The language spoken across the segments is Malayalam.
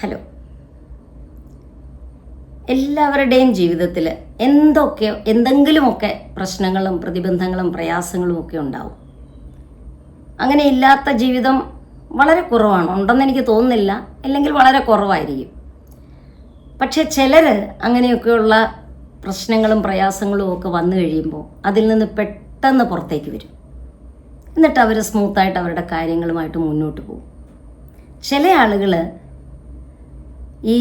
ഹലോ. എല്ലാവരുടെയും ജീവിതത്തിൽ എന്തെങ്കിലുമൊക്കെ പ്രശ്നങ്ങളും പ്രതിബന്ധങ്ങളും പ്രയാസങ്ങളും ഒക്കെ ഉണ്ടാവും. അങ്ങനെ ഇല്ലാത്ത ജീവിതം വളരെ കുറവാണ്. ഉണ്ടെന്ന് എനിക്ക് തോന്നുന്നില്ല, അല്ലെങ്കിൽ വളരെ കുറവായിരിക്കും. പക്ഷെ ചിലർ അങ്ങനെയൊക്കെയുള്ള പ്രശ്നങ്ങളും പ്രയാസങ്ങളും ഒക്കെ വന്നു കഴിയുമ്പോൾ അതിൽ നിന്ന് പെട്ടെന്ന് പുറത്തേക്ക് വരും. എന്നിട്ട് അവർ സ്മൂത്തായിട്ട് അവരുടെ കാര്യങ്ങളുമായിട്ട് മുന്നോട്ട് പോകും. ചില ആളുകൾ ഈ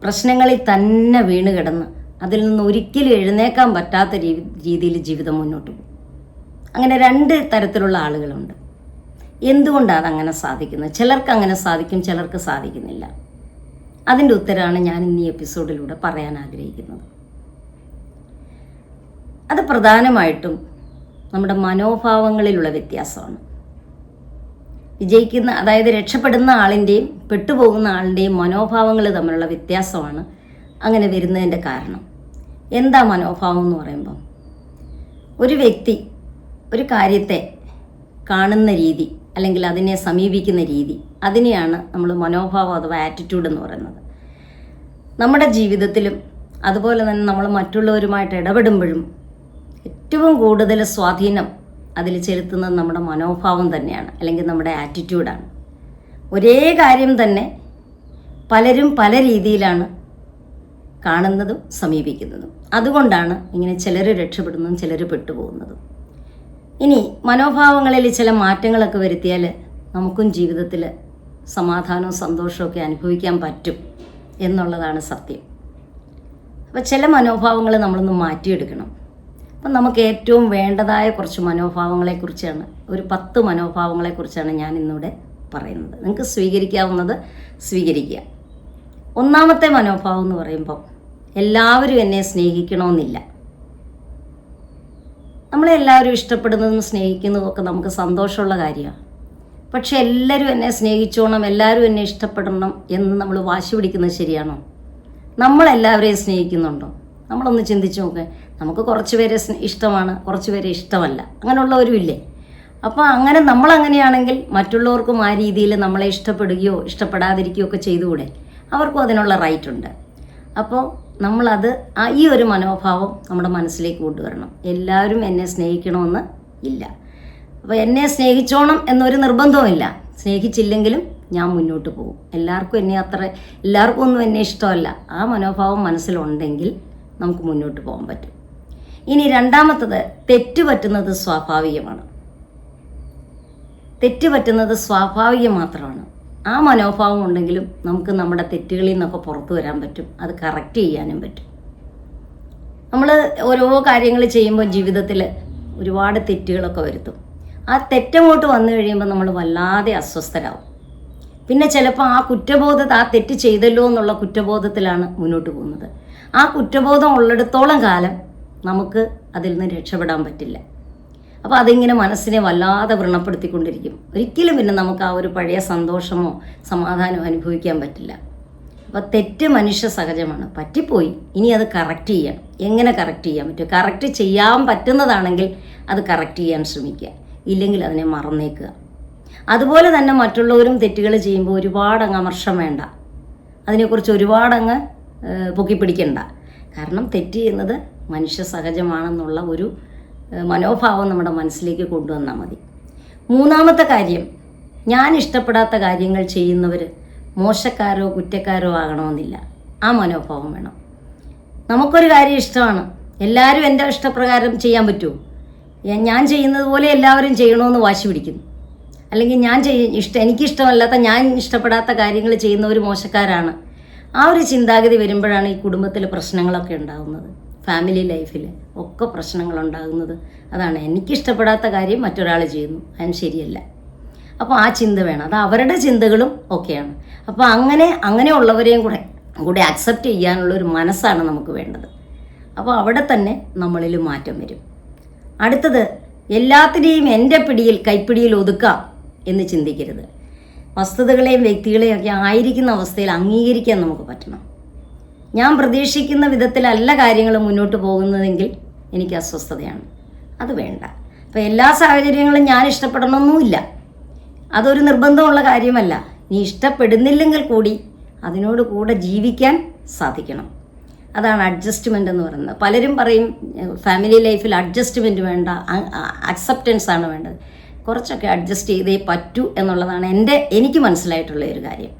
പ്രശ്നങ്ങളിൽ തന്നെ വീണ് കിടന്ന് അതിൽ നിന്ന് ഒരിക്കലും എഴുന്നേക്കാൻ പറ്റാത്ത രീതിയിൽ ജീവിതം മുന്നോട്ട് പോകും. അങ്ങനെ രണ്ട് തരത്തിലുള്ള ആളുകളുണ്ട്. എന്തുകൊണ്ടാണ് അങ്ങനെ സാധിക്കുന്നത്? ചിലർക്ക് അങ്ങനെ സാധിക്കും, ചിലർക്ക് സാധിക്കുന്നില്ല. അതിൻ്റെ ഉത്തരമാണ് ഞാൻ ഇന്ന് ഈ എപ്പിസോഡിലൂടെ പറയാൻ ആഗ്രഹിക്കുന്നത്. അത് പ്രധാനമായിട്ടും നമ്മുടെ മനോഭാവങ്ങളിലുള്ള വ്യത്യാസമാണ്. അതായത് രക്ഷപ്പെടുന്ന ആളിൻ്റെയും പെട്ടുപോകുന്ന ആളിൻ്റെയും മനോഭാവങ്ങൾ തമ്മിലുള്ള വ്യത്യാസമാണ് അങ്ങനെ വരുന്നതിൻ്റെ കാരണം. എന്താ മനോഭാവം എന്ന് പറയുമ്പം, ഒരു വ്യക്തി ഒരു കാര്യത്തെ കാണുന്ന രീതി അല്ലെങ്കിൽ അതിനെ സമീപിക്കുന്ന രീതി, അതിനെയാണ് നമ്മൾ മനോഭാവം അഥവാ ആറ്റിറ്റ്യൂഡ് എന്ന് പറയുന്നത്. നമ്മുടെ ജീവിതത്തിലും അതുപോലെ തന്നെ നമ്മൾ മറ്റുള്ളവരുമായിട്ട് ഇടപെടുമ്പോഴും ഏറ്റവും കൂടുതൽ സ്വാധീനം അതിൽ ചെലുത്തുന്നത് നമ്മുടെ മനോഭാവം തന്നെയാണ്, അല്ലെങ്കിൽ നമ്മുടെ ആറ്റിറ്റ്യൂഡാണ്. ഒരേ കാര്യം തന്നെ പലരും പല രീതിയിലാണ് കാണുന്നതും സമീപിക്കുന്നതും. അതുകൊണ്ടാണ് ഇങ്ങനെ ചിലർ രക്ഷപ്പെടുന്നതും ചിലർ പെട്ടുപോകുന്നതും. ഇനി മനോഭാവങ്ങളിൽ ചില മാറ്റങ്ങളൊക്കെ വരുത്തിയാൽ നമുക്കും ജീവിതത്തിൽ സമാധാനവും സന്തോഷമൊക്കെ അനുഭവിക്കാൻ പറ്റും എന്നുള്ളതാണ് സത്യം. അപ്പോൾ ചില മനോഭാവങ്ങൾ നമ്മളൊന്ന് മാറ്റിയെടുക്കണം. അപ്പം നമുക്ക് ഏറ്റവും വേണ്ടതായ കുറച്ച് മനോഭാവങ്ങളെക്കുറിച്ചാണ്, ഒരു 10 മനോഭാവങ്ങളെക്കുറിച്ചാണ് ഞാൻ ഇന്നിവിടെ പറയുന്നത്. നിങ്ങൾക്ക് സ്വീകരിക്കാവുന്നത് സ്വീകരിക്കുക. ഒന്നാമത്തെ മനോഭാവം എന്ന് പറയുമ്പോൾ, എല്ലാവരും എന്നെ സ്നേഹിക്കണമെന്നില്ല. നമ്മളെല്ലാവരും ഇഷ്ടപ്പെടുന്നതും സ്നേഹിക്കുന്നതും ഒക്കെ നമുക്ക് സന്തോഷമുള്ള കാര്യമാണ്. പക്ഷെ എല്ലാവരും എന്നെ സ്നേഹിച്ചോണം, എല്ലാവരും എന്നെ ഇഷ്ടപ്പെടണം എന്ന് നമ്മൾ വാശി പിടിക്കുന്നത് ശരിയാണോ? നമ്മളെല്ലാവരെയും സ്നേഹിക്കുന്നുണ്ടോ? നമ്മളൊന്ന് ചിന്തിച്ച് നോക്കുക. നമുക്ക് കുറച്ച് പേരെ ഇഷ്ടമാണ്, കുറച്ച് പേരെ ഇഷ്ടമല്ല, അങ്ങനെയുള്ളവരും ഇല്ലേ? അപ്പോൾ അങ്ങനെ നമ്മളങ്ങനെയാണെങ്കിൽ മറ്റുള്ളവർക്കും ആ രീതിയിൽ നമ്മളെ ഇഷ്ടപ്പെടുകയോ ഇഷ്ടപ്പെടാതിരിക്കുകയോ ഒക്കെ ചെയ്തുകൂടെ? അവർക്കും അതിനുള്ള റൈറ്റ് ഉണ്ട്. അപ്പോൾ നമ്മളത് ഈ ഒരു മനോഭാവം നമ്മുടെ മനസ്സിലേക്ക് കൊണ്ടുവരണം. എല്ലാവരും എന്നെ സ്നേഹിക്കണമെന്ന് ഇല്ല. അപ്പോൾ എന്നെ സ്നേഹിച്ചോണം എന്നൊരു നിർബന്ധവുമില്ല. സ്നേഹിച്ചില്ലെങ്കിലും ഞാൻ മുന്നോട്ട് പോകും. എല്ലാവർക്കും ഒന്നും എന്നെ ഇഷ്ടമല്ല. ആ മനോഭാവം മനസ്സിലുണ്ടെങ്കിൽ നമുക്ക് മുന്നോട്ട് പോകാൻ പറ്റും. ഇനി രണ്ടാമത്തത്, തെറ്റുപറ്റുന്നത് സ്വാഭാവികമാണ്. തെറ്റുപറ്റുന്നത് സ്വാഭാവികം മാത്രമാണ്. ആ മനോഭാവം ഉണ്ടെങ്കിലും നമുക്ക് നമ്മുടെ തെറ്റുകളിൽ നിന്നൊക്കെ പുറത്തു വരാൻ പറ്റും. അത് കറക്റ്റ് ചെയ്യാനും പറ്റും. നമ്മൾ ഓരോ കാര്യങ്ങൾ ചെയ്യുമ്പോൾ ജീവിതത്തിൽ ഒരുപാട് തെറ്റുകളൊക്കെ വരുത്തും. ആ തെറ്റങ്ങോട്ട് വന്നു കഴിയുമ്പോൾ നമ്മൾ വല്ലാതെ അസ്വസ്ഥരാകും. പിന്നെ ചിലപ്പോൾ ആ തെറ്റ് ചെയ്തല്ലോ എന്നുള്ള കുറ്റബോധത്തിലാണ് മുന്നോട്ട് പോകുന്നത്. ആ കുറ്റബോധം ഉള്ളിടത്തോളം കാലം നമുക്ക് അതിൽ നിന്ന് രക്ഷപ്പെടാൻ പറ്റില്ല. അപ്പോൾ അതിങ്ങനെ മനസ്സിനെ വല്ലാതെ വ്രണപ്പെടുത്തിക്കൊണ്ടിരിക്കും. ഒരിക്കലും പിന്നെ നമുക്ക് ആ ഒരു പഴയ സന്തോഷമോ സമാധാനമോ അനുഭവിക്കാൻ പറ്റില്ല. അപ്പോൾ തെറ്റ് മനുഷ്യ സഹജമാണ്. പറ്റിപ്പോയി, ഇനി അത് കറക്റ്റ് ചെയ്യാം. എങ്ങനെ കറക്റ്റ് ചെയ്യാൻ പറ്റും? കറക്റ്റ് ചെയ്യാൻ പറ്റുന്നതാണെങ്കിൽ അത് കറക്റ്റ് ചെയ്യാൻ ശ്രമിക്കുക, ഇല്ലെങ്കിൽ അതിനെ മറന്നേക്കുക. അതുപോലെ തന്നെ മറ്റുള്ളവരും തെറ്റുകൾ ചെയ്യുമ്പോൾ ഒരുപാട് അമർഷം വേണ്ട, അതിനെക്കുറിച്ച് ഒരുപാട് പൊക്കിപ്പിടിക്കണ്ട. കാരണം തെറ്റ് ചെയ്യുന്നത് മനുഷ്യ സഹജമാണെന്നുള്ള ഒരു മനോഭാവം നമ്മുടെ മനസ്സിലേക്ക് കൊണ്ടുവന്നാൽ മതി. മൂന്നാമത്തെ കാര്യം, ഞാൻ ഇഷ്ടപ്പെടാത്ത കാര്യങ്ങൾ ചെയ്യുന്നവർ മോശക്കാരോ കുറ്റക്കാരോ ആകണമെന്നില്ല. ആ മനോഭാവം വേണം. നമുക്കൊരു കാര്യം ഇഷ്ടമാണ്, എല്ലാവരും എൻ്റെ ഇഷ്ടപ്രകാരം ചെയ്യാൻ പറ്റുമോ? ഞാൻ ചെയ്യുന്നത് പോലെ എല്ലാവരും ചെയ്യണമെന്ന് വാശി പിടിക്കുന്നു. അല്ലെങ്കിൽ എനിക്കിഷ്ടമല്ലാത്ത, ഞാൻ ഇഷ്ടപ്പെടാത്ത കാര്യങ്ങൾ ചെയ്യുന്നവർ മോശക്കാരാണ്. ആ ഒരു ചിന്താഗതി വരുമ്പോഴാണ് ഈ കുടുംബത്തിൽ പ്രശ്നങ്ങളൊക്കെ ഉണ്ടാകുന്നത്. ഫാമിലി ലൈഫിൽ ഒക്കെ പ്രശ്നങ്ങളുണ്ടാകുന്നത് അതാണ്. എനിക്കിഷ്ടപ്പെടാത്ത കാര്യം മറ്റൊരാൾ ചെയ്യുന്നു, അതിന് ശരിയല്ല. അപ്പോൾ ആ ചിന്ത വേണം. അത് അവരുടെ ചിന്തകളും ഒക്കെയാണ്. അപ്പോൾ അങ്ങനെയുള്ളവരെയും കൂടെ അക്സെപ്റ്റ് ചെയ്യാനുള്ളൊരു മനസ്സാണ് നമുക്ക് വേണ്ടത്. അപ്പോൾ അവിടെ തന്നെ നമ്മളിൽ മാറ്റം വരും. അടുത്തത്, എല്ലാത്തിനെയും എൻ്റെ കൈപ്പിടിയിൽ ഒതുക്കാം എന്ന് ചിന്തിക്കരുത്. വസ്തുതകളെയും വ്യക്തികളെയും ഒക്കെ ആയിരിക്കുന്ന അവസ്ഥയിൽ അംഗീകരിക്കാൻ നമുക്ക് പറ്റണം. ഞാൻ പ്രതീക്ഷിക്കുന്ന വിധത്തിലല്ല കാര്യങ്ങൾ മുന്നോട്ട് പോകുന്നതെങ്കിൽ എനിക്ക് അസ്വസ്ഥതയാണ്. അത് വേണ്ട. അപ്പോൾ എല്ലാ സാഹചര്യങ്ങളും ഞാൻ ഇഷ്ടപ്പെടണമെന്നുമില്ല. അതൊരു നിർബന്ധമുള്ള കാര്യമല്ല. നീ ഇഷ്ടപ്പെടുന്നില്ലെങ്കിൽ കൂടി അതിനോട് കൂടെ ജീവിക്കാൻ സാധിക്കണം. അതാണ് അഡ്ജസ്റ്റ്മെൻ്റ് എന്ന് പറയുന്നത്. പലരും പറയും ഫാമിലി ലൈഫിൽ അഡ്ജസ്റ്റ്മെൻറ്റ് വേണ്ട, അക്സെപ്റ്റൻസ് ആണ് വേണ്ടത്. കുറച്ചൊക്കെ അഡ്ജസ്റ്റ് ചെയ്തേ പറ്റൂ എന്നുള്ളതാണ് എനിക്ക് മനസ്സിലായിട്ടുള്ള ഒരു കാര്യം.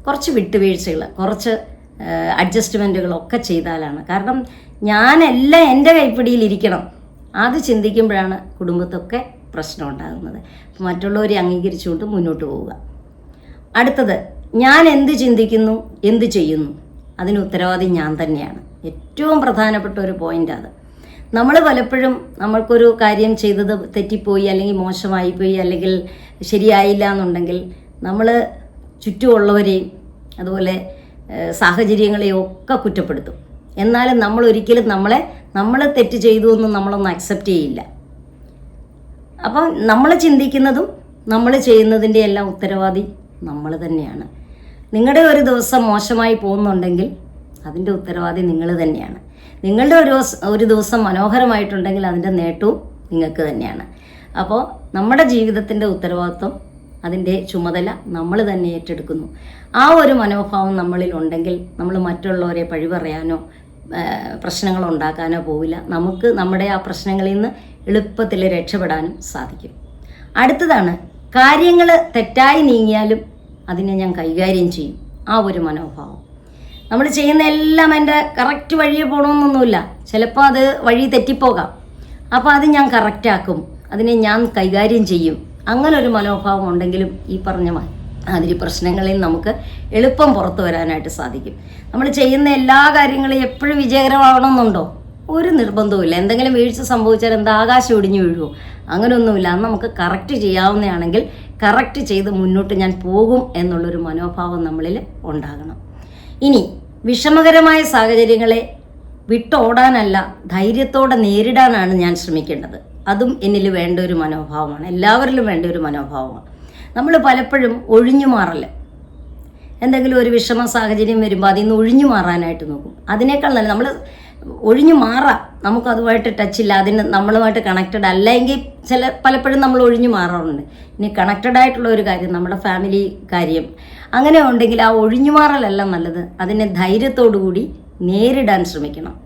കുറച്ച് വിട്ടുവീഴ്ചകൾ, കുറച്ച് അഡ്ജസ്റ്റ്മെൻറ്റുകളൊക്കെ ചെയ്താലാണ്. കാരണം ഞാനെല്ലാം എൻ്റെ കൈപ്പിടിയിലിരിക്കണം, അത് ചിന്തിക്കുമ്പോഴാണ് കുടുംബത്തൊക്കെ പ്രശ്നം ഉണ്ടാകുന്നത്. മറ്റുള്ളവരെ അംഗീകരിച്ചുകൊണ്ട് മുന്നോട്ട് പോവുക. അടുത്തത്, ഞാൻ എന്ത് ചിന്തിക്കുന്നു, എന്ത് ചെയ്യുന്നു, അതിന് ഉത്തരവാദി ഞാൻ തന്നെയാണ്. ഏറ്റവും പ്രധാനപ്പെട്ട ഒരു പോയിൻ്റ് അത്. നമ്മൾ പലപ്പോഴും നമ്മൾക്കൊരു കാര്യം ചെയ്തത് തെറ്റിപ്പോയി, അല്ലെങ്കിൽ മോശമായിപ്പോയി, അല്ലെങ്കിൽ ശരിയായില്ല എന്നുണ്ടെങ്കിൽ നമ്മൾ ചുറ്റുമുള്ളവരെയും അതുപോലെ സാഹചര്യങ്ങളെയും ഒക്കെ കുറ്റപ്പെടുത്തും. എന്നാലും നമ്മൾ ഒരിക്കലും നമ്മൾ തെറ്റ് ചെയ്തു എന്നും നമ്മളൊന്നും അക്സെപ്റ്റ് ചെയ്യില്ല. അപ്പം നമ്മൾ ചിന്തിക്കുന്നതും നമ്മൾ ചെയ്യുന്നതിൻ്റെ എല്ലാം ഉത്തരവാദി നമ്മൾ തന്നെയാണ്. നിങ്ങളുടെ ഒരു ദിവസം മോശമായി പോകുന്നുണ്ടെങ്കിൽ അതിൻ്റെ ഉത്തരവാദി നിങ്ങൾ തന്നെയാണ്. നിങ്ങളുടെ ഒരു ദിവസം മനോഹരമായിട്ടുണ്ടെങ്കിൽ അതിൻ്റെ നേട്ടവും നിങ്ങൾക്ക് തന്നെയാണ്. അപ്പോൾ നമ്മുടെ ജീവിതത്തിൻ്റെ ഉത്തരവാദിത്വം, അതിൻ്റെ ചുമതല നമ്മൾ തന്നെ ഏറ്റെടുക്കുന്നു. ആ ഒരു മനോഭാവം നമ്മളിൽ ഉണ്ടെങ്കിൽ നമ്മൾ മറ്റുള്ളവരെ പഴി പറയാനോ പ്രശ്നങ്ങൾ ഉണ്ടാക്കാനോ പോവില്ല. നമുക്ക് നമ്മുടെ ആ പ്രശ്നങ്ങളിൽ നിന്ന് എളുപ്പത്തിൽ രക്ഷപ്പെടാനും സാധിക്കും. അടുത്തതാണ്, കാര്യങ്ങൾ തെറ്റായി നീങ്ങിയാലും അതിനെ ഞാൻ കൈകാര്യം ചെയ്യും. ആ ഒരു മനോഭാവം. നമ്മൾ ചെയ്യുന്ന എല്ലാം എൻ്റെ കറക്റ്റ് വഴിയെ പോകണമെന്നൊന്നുമില്ല. ചിലപ്പോൾ അത് വഴി തെറ്റിപ്പോകാം. അപ്പോൾ അത് ഞാൻ കറക്റ്റാക്കും, അതിനെ ഞാൻ കൈകാര്യം ചെയ്യും. അങ്ങനെ ഒരു മനോഭാവം ഉണ്ടെങ്കിലും ഈ പറഞ്ഞ അതിരി പ്രശ്നങ്ങളിൽ നമുക്ക് എളുപ്പം പുറത്തു വരാനായിട്ട് സാധിക്കും. നമ്മൾ ചെയ്യുന്ന എല്ലാ കാര്യങ്ങളും എപ്പോഴും വിജയകരമാവണമെന്നുണ്ടോ? ഒരു നിർബന്ധവുമില്ല. എന്തെങ്കിലും വീഴ്ച സംഭവിച്ചാൽ എന്താ ആകാശം ഒടിഞ്ഞു വീഴുമോ? അങ്ങനെയൊന്നുമില്ല. അന്ന് നമുക്ക് കറക്റ്റ് ചെയ്യാവുന്നതാണെങ്കിൽ കറക്റ്റ് ചെയ്ത് മുന്നോട്ട് ഞാൻ പോകും എന്നുള്ളൊരു മനോഭാവം നമ്മളിൽ ഉണ്ടാകണം. ഇനി വിഷമകരമായ സാഹചര്യങ്ങളെ വിട്ടോടാനല്ല, ധൈര്യത്തോടെ നേരിടാനാണ് ഞാൻ ശ്രമിക്കേണ്ടത്. അതും എന്നിൽ വേണ്ട ഒരു മനോഭാവമാണ്, എല്ലാവരിലും വേണ്ട ഒരു മനോഭാവമാണ്. നമ്മൾ പലപ്പോഴും ഒഴിഞ്ഞു മാറല്ല. എന്തെങ്കിലും ഒരു വിഷമ സാഹചര്യം വരുമ്പോൾ അതിൽ നിന്ന് ഒഴിഞ്ഞു മാറാനായിട്ട് നോക്കും. അതിനേക്കാൾ നല്ല നമ്മൾ ഒഴിഞ്ഞു മാറാം. നമുക്കതുമായിട്ട് ടച്ചില്ല, അതിന് നമ്മളുമായിട്ട് കണക്റ്റഡ് അല്ലെങ്കിൽ പലപ്പോഴും നമ്മൾ ഒഴിഞ്ഞു മാറാറുണ്ട്. ഇനി കണക്റ്റഡ് ആയിട്ടുള്ള ഒരു കാര്യം, നമ്മുടെ ഫാമിലി കാര്യം, അങ്ങനെ ഉണ്ടെങ്കിൽ ആ ഒഴിഞ്ഞു മാറലല്ല നല്ലത്. അതിനെ ധൈര്യത്തോടു കൂടി നേരിടാൻ ശ്രമിക്കണം.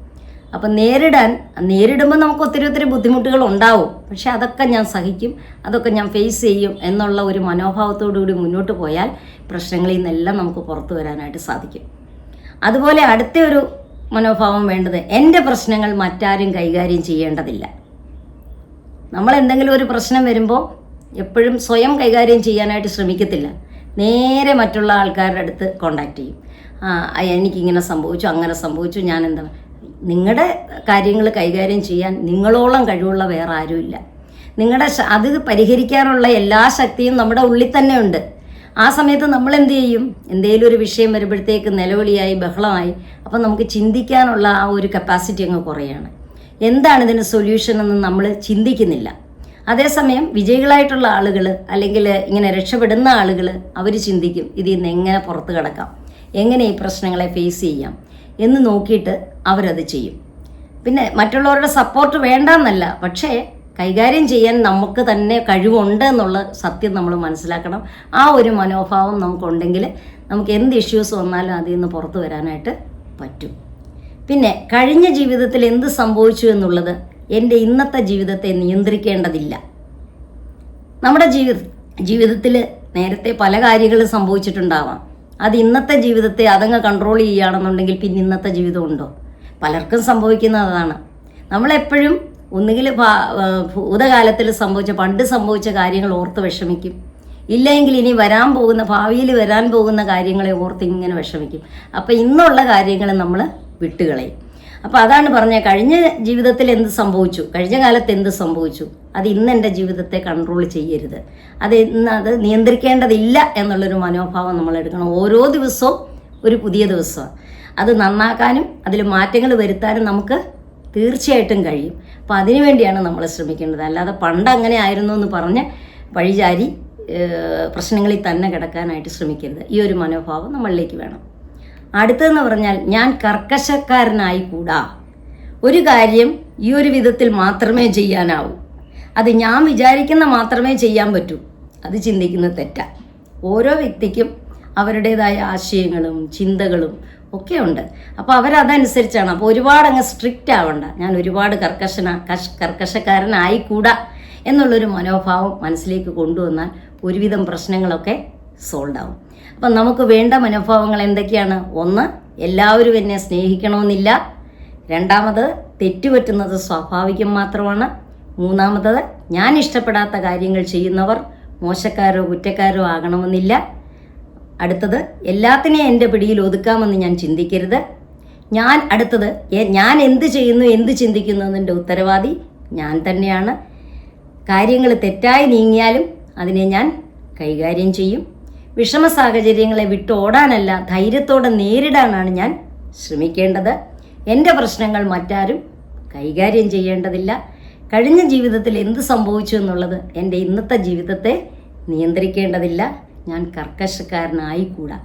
അപ്പം നേരിടുമ്പോൾ നമുക്ക് ഒത്തിരി ബുദ്ധിമുട്ടുകൾ ഉണ്ടാവും. പക്ഷെ അതൊക്കെ ഞാൻ സഹിക്കും, അതൊക്കെ ഞാൻ ഫേസ് ചെയ്യും എന്നുള്ള ഒരു മനോഭാവത്തോടു കൂടി മുന്നോട്ട് പോയാൽ പ്രശ്നങ്ങളിൽ നിന്നെല്ലാം നമുക്ക് പുറത്തു വരാനായിട്ട് സാധിക്കും. അതുപോലെ അടുത്ത ഒരു മനോഭാവം വേണ്ടത്, എൻ്റെ പ്രശ്നങ്ങൾ മറ്റാരും കൈകാര്യം ചെയ്യേണ്ടതില്ല. നമ്മൾ എന്തെങ്കിലും ഒരു പ്രശ്നം വരുമ്പോൾ എപ്പോഴും സ്വയം കൈകാര്യം ചെയ്യാനായിട്ട് ശ്രമിക്കത്തില്ല. നേരെ മറ്റുള്ള ആൾക്കാരുടെ അടുത്ത് കോണ്ടാക്ട് ചെയ്യും. എനിക്കിങ്ങനെ സംഭവിച്ചു, അങ്ങനെ സംഭവിച്ചു, ഞാൻ എന്താ. നിങ്ങളുടെ കാര്യങ്ങൾ കൈകാര്യം ചെയ്യാൻ നിങ്ങളോളം കഴിവുള്ള വേറെ ആരുമില്ല. അത് പരിഹരിക്കാനുള്ള എല്ലാ ശക്തിയും നമ്മുടെ ഉള്ളിൽ തന്നെ ഉണ്ട്. ആ സമയത്ത് നമ്മൾ എന്ത് ചെയ്യും? എന്തെങ്കിലും ഒരു വിഷയം വരുമ്പോഴത്തേക്ക് നിലവിളിയായി ബഹളമായി, അപ്പം നമുക്ക് ചിന്തിക്കാനുള്ള ആ ഒരു കപ്പാസിറ്റി അങ്ങ് കുറയാണ്. എന്താണ് ഇതിന് സൊല്യൂഷൻ എന്ന് നമ്മൾ ചിന്തിക്കുന്നില്ല. അതേസമയം വിജയികളായിട്ടുള്ള ആളുകൾ അല്ലെങ്കിൽ ഇങ്ങനെ രക്ഷപ്പെടുന്ന ആളുകൾ അവർ ചിന്തിക്കും, ഇതിൽ നിന്ന് എങ്ങനെ പുറത്ത് കിടക്കാം, എങ്ങനെ ഈ പ്രശ്നങ്ങളെ ഫേസ് ചെയ്യാം എന്ന് നോക്കിയിട്ട് അവരത് ചെയ്യും. പിന്നെ മറ്റുള്ളവരുടെ സപ്പോർട്ട് വേണ്ടെന്നല്ല, പക്ഷേ കൈകാര്യം ചെയ്യാൻ നമുക്ക് തന്നെ കഴിവുണ്ട് എന്നുള്ള സത്യം നമ്മൾ മനസ്സിലാക്കണം. ആ ഒരു മനോഭാവം നമുക്കുണ്ടെങ്കിൽ നമുക്ക് എന്ത് ഇഷ്യൂസ് വന്നാലും അതിൽ നിന്ന് പുറത്തു വരാനായിട്ട് പറ്റും. പിന്നെ കഴിഞ്ഞ ജീവിതത്തിൽ എന്ത് സംഭവിച്ചു എന്നുള്ളത് എൻ്റെ ഇന്നത്തെ ജീവിതത്തെ നിയന്ത്രിക്കേണ്ടതില്ല. നമ്മുടെ ജീവിതത്തിൽ നേരത്തെ പല കാര്യങ്ങളും സംഭവിച്ചിട്ടുണ്ടാവാം. അത് ഇന്നത്തെ ജീവിതത്തെ അതങ്ങ് കൺട്രോൾ ചെയ്യുകയാണെന്നുണ്ടെങ്കിൽ പിന്നെ ഇന്നത്തെ ജീവിതം ഉണ്ടോ? പലർക്കും സംഭവിക്കുന്നതാണ്. നമ്മളെപ്പോഴും ഒന്നുകിൽ ഭൂതകാലത്തിൽ പണ്ട് സംഭവിച്ച കാര്യങ്ങൾ ഓർത്ത് വിഷമിക്കും, ഇല്ലെങ്കിൽ ഇനി ഭാവിയിൽ വരാൻ പോകുന്ന കാര്യങ്ങളെ ഓർത്ത് ഇങ്ങനെ വിഷമിക്കും. അപ്പം ഇന്നുള്ള കാര്യങ്ങൾ നമ്മൾ വിട്ടുകളയും. അപ്പോൾ അതാണ് പറഞ്ഞത്, കഴിഞ്ഞ ജീവിതത്തിൽ എന്ത് സംഭവിച്ചു, കഴിഞ്ഞ കാലത്ത് എന്ത് സംഭവിച്ചു, അത് ഇന്ന് എൻ്റെ ജീവിതത്തെ കൺട്രോൾ ചെയ്യരുത്, അത് നിയന്ത്രിക്കേണ്ടതില്ല എന്നുള്ളൊരു മനോഭാവം നമ്മൾ എടുക്കണം. ഓരോ ദിവസവും ഒരു പുതിയ ദിവസമാണ്. അത് നന്നാക്കാനും അതിൽ മാറ്റങ്ങൾ വരുത്താനും നമുക്ക് തീർച്ചയായിട്ടും കഴിയും. അപ്പോൾ അതിനുവേണ്ടിയാണ് നമ്മൾ ശ്രമിക്കേണ്ടത്. അല്ലാതെ പണ്ട് അങ്ങനെ ആയിരുന്നു എന്ന് പറഞ്ഞ് വഴിചാരി പ്രശ്നങ്ങളിൽ തന്നെ കിടക്കാനായിട്ട് ശ്രമിക്കരുത്. ഈ ഒരു മനോഭാവം നമ്മളിലേക്ക് വേണം. അടുത്തതെന്ന് പറഞ്ഞാൽ, ഞാൻ കർക്കശക്കാരനായിക്കൂടാ. ഒരു കാര്യം ഈ ഒരു വിധത്തിൽ മാത്രമേ ചെയ്യാനാവൂ, അത് ഞാൻ വിചാരിക്കുന്ന മാത്രമേ ചെയ്യാൻ പറ്റൂ, അത് ചിന്തിക്കുന്നത് തെറ്റാണ്. ഓരോ വ്യക്തിക്കും അവരുടേതായ ആശയങ്ങളും ചിന്തകളും ഒക്കെ ഉണ്ട്. അപ്പോൾ അവരതനുസരിച്ചാണ്. അപ്പോൾ ഒരുപാട് അങ്ങ് സ്ട്രിക്റ്റ് ആവണ്ട, ഞാൻ ഒരുപാട് കർക്കശക്കാരനായിക്കൂടാ എന്നുള്ളൊരു മനോഭാവം മനസ്സിലേക്ക് കൊണ്ടുവന്നാൽ ഒരുവിധം പ്രശ്നങ്ങളൊക്കെ സോൾവ് ആവും. അപ്പം നമുക്ക് വേണ്ട മനോഭാവങ്ങൾ എന്തൊക്കെയാണ്? ഒന്ന്, എല്ലാവരും എന്നെ സ്നേഹിക്കണമെന്നില്ല. രണ്ടാമത്, തെറ്റുപറ്റുന്നത് സ്വാഭാവികം മാത്രമാണ്. മൂന്നാമത്തത്, ഞാൻ ഇഷ്ടപ്പെടാത്ത കാര്യങ്ങൾ ചെയ്യുന്നവർ മോശക്കാരോ കുറ്റക്കാരോ ആകണമെന്നില്ല. അടുത്തത്, എല്ലാത്തിനെയും എൻ്റെ പിടിയിൽ ഒതുക്കാമെന്ന് ഞാൻ ചിന്തിക്കരുത്. അടുത്തത്, ഞാൻ എന്ത് ചെയ്യുന്നു എന്ത് ചിന്തിക്കുന്നു എന്നതിൻ്റെ ഉത്തരവാദി ഞാൻ തന്നെയാണ്. കാര്യങ്ങൾ തെറ്റായി നീങ്ങിയാലും അതിനെ ഞാൻ കൈകാര്യം ചെയ്യും. വിഷമ സാഹചര്യങ്ങളെ വിട്ടോടാനല്ല, ധൈര്യത്തോടെ നേരിടാനാണ് ഞാൻ ശ്രമിക്കേണ്ടത്. എൻ്റെ പ്രശ്നങ്ങൾ മറ്റാരും കൈകാര്യം ചെയ്യേണ്ടതില്ല. കഴിഞ്ഞ ജീവിതത്തിൽ എന്ത് സംഭവിച്ചു എന്നുള്ളത് എൻ്റെ ഇന്നത്തെ ജീവിതത്തെ നിയന്ത്രിക്കേണ്ടതില്ല. ഞാൻ കർക്കശക്കാരനായിക്കൂടാ.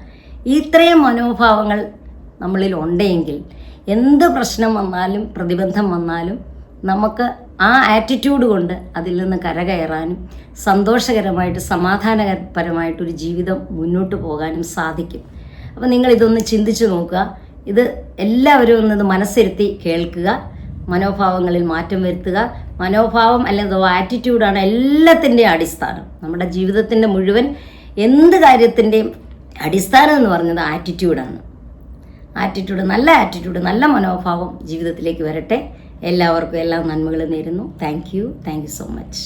ഇത്രയും മനോഭാവങ്ങൾ നമ്മളിൽ ഉണ്ടെങ്കിൽ എന്ത് പ്രശ്നം വന്നാലും പ്രതിബന്ധം വന്നാലും നമുക്ക് ആ ആറ്റിറ്റ്യൂഡ് കൊണ്ട് അതിൽ നിന്ന് കരകയറാനും സന്തോഷകരമായിട്ട് സമാധാനപരമായിട്ടൊരു ജീവിതം മുന്നോട്ട് പോകാനും സാധിക്കും. അപ്പോൾ നിങ്ങളിതൊന്ന് ചിന്തിച്ചു നോക്കുക. ഇത് എല്ലാവരും ഒന്നത് മനസ്സിരുത്തി കേൾക്കുക. മനോഭാവങ്ങളിൽ മാറ്റം വരുത്തുക. മനോഭാവം അല്ലെങ്കിൽ ആറ്റിറ്റ്യൂഡാണ് എല്ലാത്തിൻ്റെയും അടിസ്ഥാനം. നമ്മുടെ ജീവിതത്തിൻ്റെ മുഴുവൻ എന്ത് കാര്യത്തിൻ്റെയും അടിസ്ഥാനം എന്ന് പറയുന്നത് ആറ്റിറ്റ്യൂഡാണ്. നല്ല ആറ്റിറ്റ്യൂഡ്, നല്ല മനോഭാവം ജീവിതത്തിലേക്ക് വരട്ടെ. എല്ലാവർക്കും എല്ലാ നന്മകളും നേരുന്നു. Thank you so much.